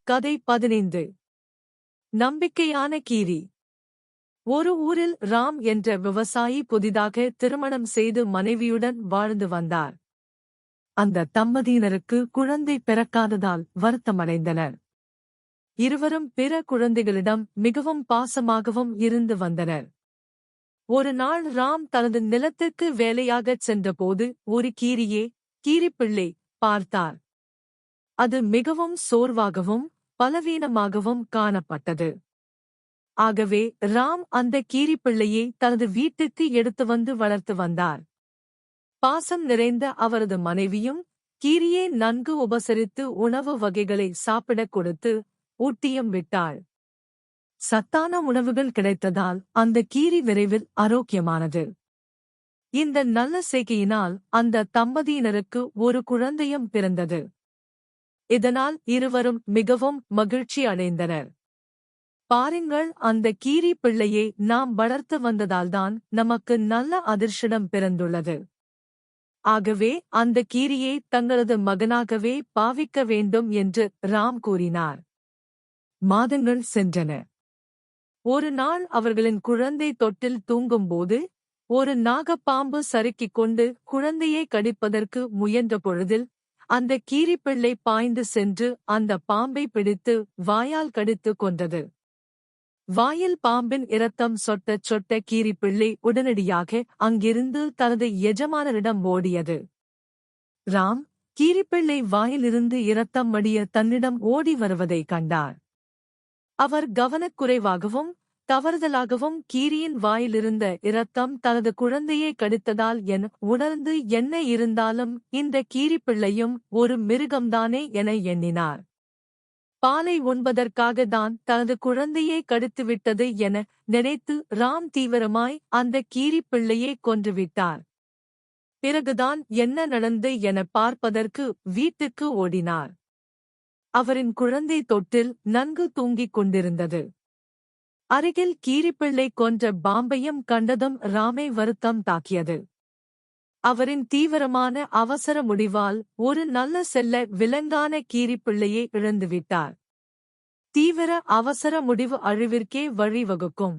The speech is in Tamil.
கதை 15. நம்பிக்கையான கீரி. ஒரு ஊரில் ராம் என்ற விவசாயி புதிதாக திருமணம் செய்து மனைவியுடன் வாழ்ந்து வந்தார். அந்த தம்பதியினருக்கு குழந்தை பிறக்காததால் வருத்தமடைந்தனர். இருவரும் பிற குழந்தைகளிடம் மிகவும் பாசமாகவும் இருந்து வந்தனர். ஒரு நாள் ராம் தனது நிலத்திற்கு வேலையாகச் சென்றபோது ஒரு கீரிப்பிள்ளை பார்த்தார். அது மிகவும் சோர்வாகவும் பலவீனமாகவும் காணப்பட்டது. ஆகவே ராம் அந்த கீரிப்பிள்ளையை தனது வீட்டுக்கு எடுத்து வந்து வளர்த்து வந்தார். பாசம் நிறைந்த அவரது மனைவியும் கீரியை நன்கு உபசரித்து உணவு வகைகளை சாப்பிடக் கொடுத்து ஊட்டியும் விட்டாள். சத்தான உணவுகள் கிடைத்ததால் அந்த கீரி விரைவில் ஆரோக்கியமானது. இந்த நல்ல செய்கையினால் அந்த தம்பதியினருக்கு ஒரு குழந்தையும் பிறந்தது. இதனால் இருவரும் மிகவும் மகிழ்ச்சி அடைந்தனர். பாருங்கள், அந்த கீரி பிள்ளையை நாம் வளர்த்து வந்ததால்தான் நமக்கு நல்ல அதிர்ஷ்டம் பிறந்துள்ளது. ஆகவே அந்த கீரியை தங்களது மகனாகவே பாவிக்க வேண்டும் என்று ராம் கூறினார். மாதங்கள் சென்றன. ஒரு நாள் அவர்களின் குழந்தை தொட்டில் தூங்கும்போது ஒரு நாகப்பாம்பு சறுக்கிக் கொண்டு குழந்தையை கடிப்பதற்கு முயன்ற பொழுதில் அந்த கீரிப்பிள்ளை பாய்ந்து சென்று அந்த பாம்பை பிடித்து வாயால் கடித்து கொன்றது. வாயில் பாம்பின் இரத்தம் சொட்ட கீரிப்பிள்ளை உடனடியாக அங்கிருந்து தனது எஜமானரிடம் ஓடியது. ராம் கீரிப்பிள்ளை வாயிலிருந்து இரத்தம் வடிய தன்னிடம் ஓடி வருவதை கண்டார். அவர் கவனக்குறைவாகவும் தவறுதலாகவும் கீரியின் வாயிலிருந்த இரத்தம் தனது குழந்தையை கடித்ததால் உணர்ந்து என்ன இருந்தாலும் இந்த கீரிப்பிள்ளையும் ஒரு மிருகம்தானே என எண்ணினார். பாலை உண்பதற்காக தான் தனது குழந்தையை கடித்துவிட்டது என நினைத்து ராம் தீவிரமாய் அந்த கீரிப்பிள்ளையை கொன்றுவிட்டார். பிறகுதான் என்ன நடந்து என பார்ப்பதற்கு வீட்டுக்கு ஓடினார். அவரின் குழந்தை தொட்டில் நன்கு தூங்கிக் கொண்டிருந்தது. அருகில் கீரிப்பிள்ளை கொன்ற பாம்பையும் கண்டதும் ராமை வருத்தம் தாக்கியது. அவரின் தீவிரமான அவசர முடிவால் ஒரு நல்ல செல்ல விலங்கான கீரிப்பிள்ளையை இழந்துவிட்டார். தீவிர அவசர முடிவு அழிவிற்கே வழிவகுக்கும்.